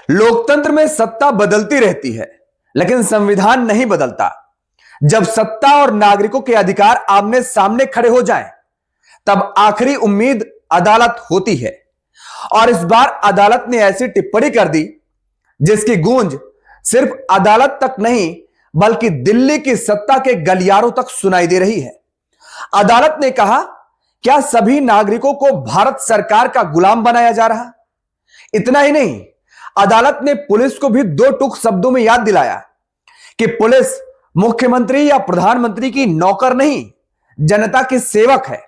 लोकतंत्र में सत्ता बदलती रहती है, लेकिन संविधान नहीं बदलता। जब सत्ता और नागरिकों के अधिकार आमने सामने खड़े हो जाएं, तब आखिरी उम्मीद अदालत होती है। और इस बार अदालत ने ऐसी टिप्पणी कर दी जिसकी गूंज सिर्फ अदालत तक नहीं, बल्कि दिल्ली की सत्ता के गलियारों तक सुनाई दे रही है। अदालत ने कहा, क्या सभी नागरिकों को भारत सरकार का गुलाम बनाया जा रहा? इतना ही नहीं, अदालत ने पुलिस को भी दो टूक शब्दों में याद दिलाया कि पुलिस मुख्यमंत्री या प्रधानमंत्री की नौकर नहीं, जनता के सेवक है।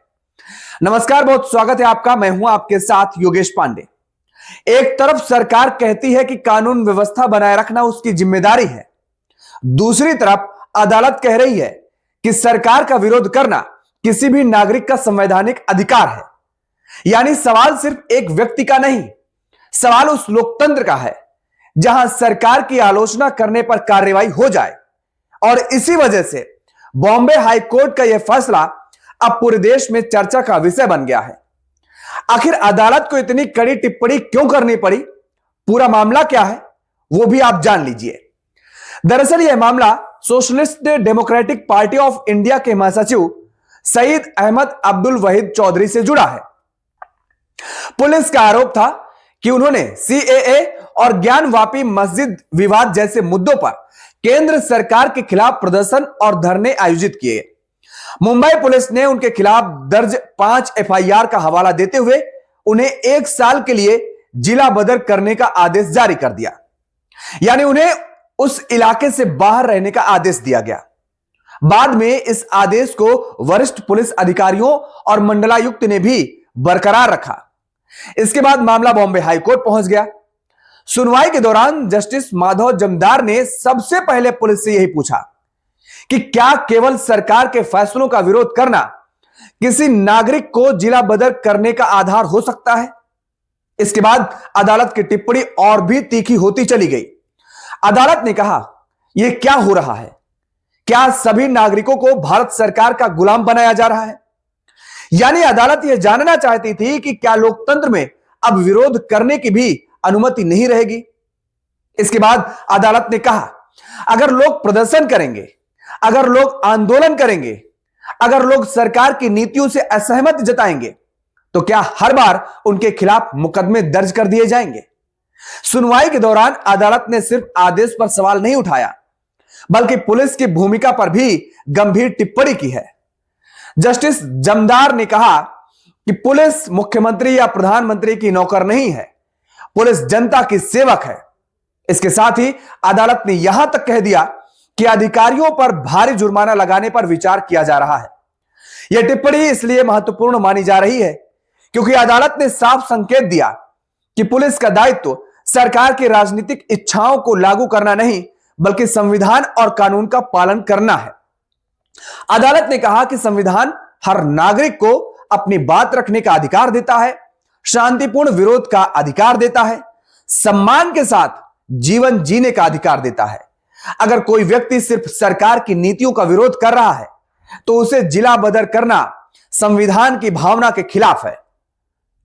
नमस्कार, बहुत स्वागत है आपका। मैं हूं आपके साथ योगेश पांडे। एक तरफ सरकार कहती है कि कानून व्यवस्था बनाए रखना उसकी जिम्मेदारी है, दूसरी तरफ अदालत कह रही है कि सरकार का विरोध करना किसी भी नागरिक का संवैधानिक अधिकार है। यानी सवाल सिर्फ एक व्यक्ति का नहीं, सवाल उस लोकतंत्र का है जहां सरकार की आलोचना करने पर कार्रवाई हो जाए। और इसी वजह से बॉम्बे हाई कोर्ट का यह फैसला अब पूरे देश में चर्चा का विषय बन गया है। आखिर अदालत को इतनी कड़ी टिप्पणी क्यों करनी पड़ी? पूरा मामला क्या है वो भी आप जान लीजिए। दरअसल यह मामला socialist democratic party of India के महासचिव सईद अहमद अब्दुल वहीद चौधरी से जुड़ा है। पुलिस का आरोप था कि उन्होंने सीएए और ज्ञानवापी मस्जिद विवाद जैसे मुद्दों पर केंद्र सरकार के खिलाफ प्रदर्शन और धरने आयोजित किए। मुंबई पुलिस ने उनके खिलाफ दर्ज 5 एफआईआर का हवाला देते हुए उन्हें 1 साल के लिए जिला बदर करने का आदेश जारी कर दिया। यानी उन्हें उस इलाके से बाहर रहने का आदेश दिया गया। बाद में इस आदेश को वरिष्ठ पुलिस अधिकारियों और मंडलायुक्त ने भी बरकरार रखा। इसके बाद मामला बॉम्बे हाईकोर्ट पहुंच गया। सुनवाई के दौरान जस्टिस माधव जमदार ने सबसे पहले पुलिस से यही पूछा कि क्या केवल सरकार के फैसलों का विरोध करना किसी नागरिक को जिला बदर करने का आधार हो सकता है? इसके बाद अदालत की टिप्पणी और भी तीखी होती चली गई। अदालत ने कहा, यह क्या हो रहा है? क्या सभी नागरिकों को भारत सरकार का गुलाम बनाया जा रहा है? यानी अदालत यह जानना चाहती थी कि क्या लोकतंत्र में अब विरोध करने की भी अनुमति नहीं रहेगी। इसके बाद अदालत ने कहा, अगर लोग प्रदर्शन करेंगे, अगर लोग आंदोलन करेंगे, अगर लोग सरकार की नीतियों से असहमति जताएंगे, तो क्या हर बार उनके खिलाफ मुकदमे दर्ज कर दिए जाएंगे? सुनवाई के दौरान अदालत ने सिर्फ आदेश पर सवाल नहीं उठाया, बल्कि पुलिस की भूमिका पर भी गंभीर टिप्पणी की है। जस्टिस जमदार ने कहा कि पुलिस मुख्यमंत्री या प्रधानमंत्री की नौकर नहीं है, पुलिस जनता की सेवक है। इसके साथ ही अदालत ने यहां तक कह दिया कि अधिकारियों पर भारी जुर्माना लगाने पर विचार किया जा रहा है। यह टिप्पणी इसलिए महत्वपूर्ण मानी जा रही है क्योंकि अदालत ने साफ संकेत दिया कि पुलिस का दायित्व सरकार की राजनीतिक इच्छाओं को लागू करना नहीं, बल्कि संविधान और कानून का पालन करना है। अदालत ने कहा कि संविधान हर नागरिक को अपनी बात रखने का अधिकार देता है, शांतिपूर्ण विरोध का अधिकार देता है, सम्मान के साथ जीवन जीने का अधिकार देता है। अगर कोई व्यक्ति सिर्फ सरकार की नीतियों का विरोध कर रहा है, तो उसे जिला बदर करना संविधान की भावना के खिलाफ है।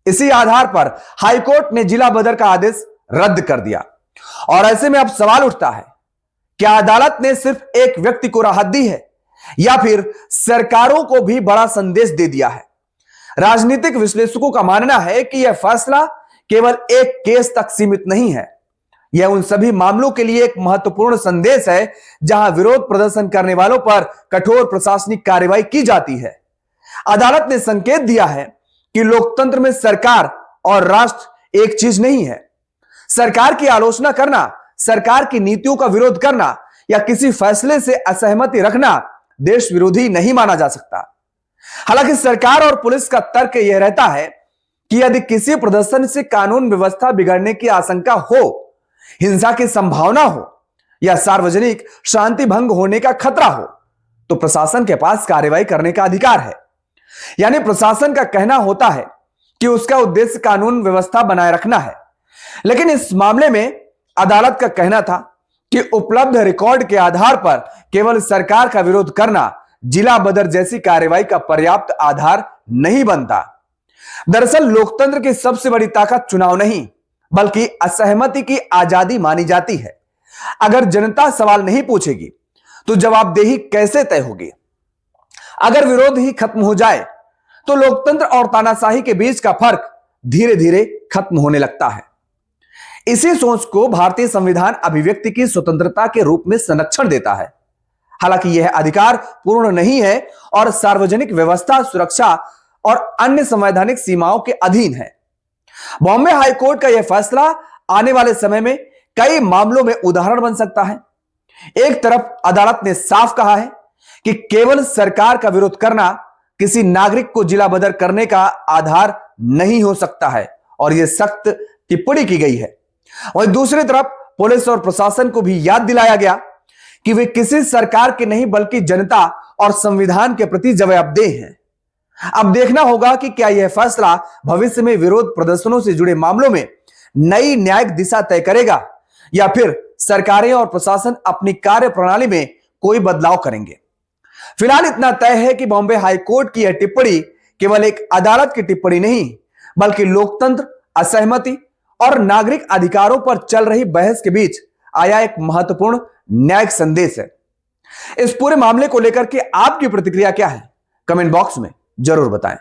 इसी आधार पर हाईकोर्ट ने जिला बदर का आदेश रद्द कर दिया। और ऐसे में अब सवाल उठता है, क्या अदालत ने सिर्फ एक व्यक्ति को राहत दी है या फिर सरकारों को भी बड़ा संदेश दे दिया है? राजनीतिक विश्लेषकों का मानना है कि यह फैसला केवल एक केस तक सीमित नहीं है, यह उन सभी मामलों के लिए एक महत्वपूर्ण संदेश है जहां विरोध प्रदर्शन करने वालों पर कठोर प्रशासनिक कार्रवाई की जाती है। अदालत ने संकेत दिया है कि लोकतंत्र में सरकार और राष्ट्र एक चीज नहीं है। सरकार की आलोचना करना, सरकार की नीतियों का विरोध करना या किसी फैसले से असहमति रखना देश विरोधी नहीं माना जा सकता। हालांकि सरकार और पुलिस का तर्क यह रहता है कि यदि किसी प्रदर्शन से कानून व्यवस्था बिगड़ने की आशंका हो, हिंसा की संभावना हो या सार्वजनिक शांति भंग होने का खतरा हो, तो प्रशासन के पास कार्रवाई करने का अधिकार है। यानी प्रशासन का कहना होता है कि उसका उद्देश्य कानून व्यवस्था बनाए रखना है। लेकिन इस मामले में अदालत का कहना था कि उपलब्ध रिकॉर्ड के आधार पर केवल सरकार का विरोध करना जिला बदर जैसी कार्रवाई का पर्याप्त आधार नहीं बनता। दरअसल लोकतंत्र की सबसे बड़ी ताकत चुनाव नहीं, बल्कि असहमति की आजादी मानी जाती है। अगर जनता सवाल नहीं पूछेगी तो जवाबदेही कैसे तय होगी? अगर विरोध ही खत्म हो जाए तो लोकतंत्र और तानाशाही के बीच का फर्क धीरे धीरे खत्म होने लगता है। इसी सोच को भारतीय संविधान अभिव्यक्ति की स्वतंत्रता के रूप में संरक्षण देता है। हालांकि यह अधिकार पूर्ण नहीं है और सार्वजनिक व्यवस्था, सुरक्षा और अन्य संवैधानिक सीमाओं के अधीन है। बॉम्बे हाईकोर्ट का यह फैसला आने वाले समय में कई मामलों में उदाहरण बन सकता है। एक तरफ अदालत ने साफ कहा है कि केवल सरकार का विरोध करना किसी नागरिक को जिला बदर करने का आधार नहीं हो सकता है और यह सख्त टिप्पणी की गई है। और दूसरी तरफ पुलिस और प्रशासन को भी याद दिलाया गया कि वे किसी सरकार के नहीं बल्कि जनता और संविधान के प्रति जवाबदेह हैं। अब देखना होगा कि क्या यह फैसला भविष्य में विरोध प्रदर्शनों से जुड़े मामलों में नई न्यायिक दिशा तय करेगा या फिर सरकारें और प्रशासन अपनी कार्य प्रणाली में कोई बदलाव करेंगे। फिलहाल इतना तय है कि बॉम्बे हाईकोर्ट की यह टिप्पणी केवल एक अदालत की टिप्पणी नहीं बल्कि लोकतंत्र, असहमति और नागरिक अधिकारों पर चल रही बहस के बीच आया एक महत्वपूर्ण न्यायिक संदेश है। इस पूरे मामले को लेकर के आपकी प्रतिक्रिया क्या है? कमेंट बॉक्स में जरूर बताएं।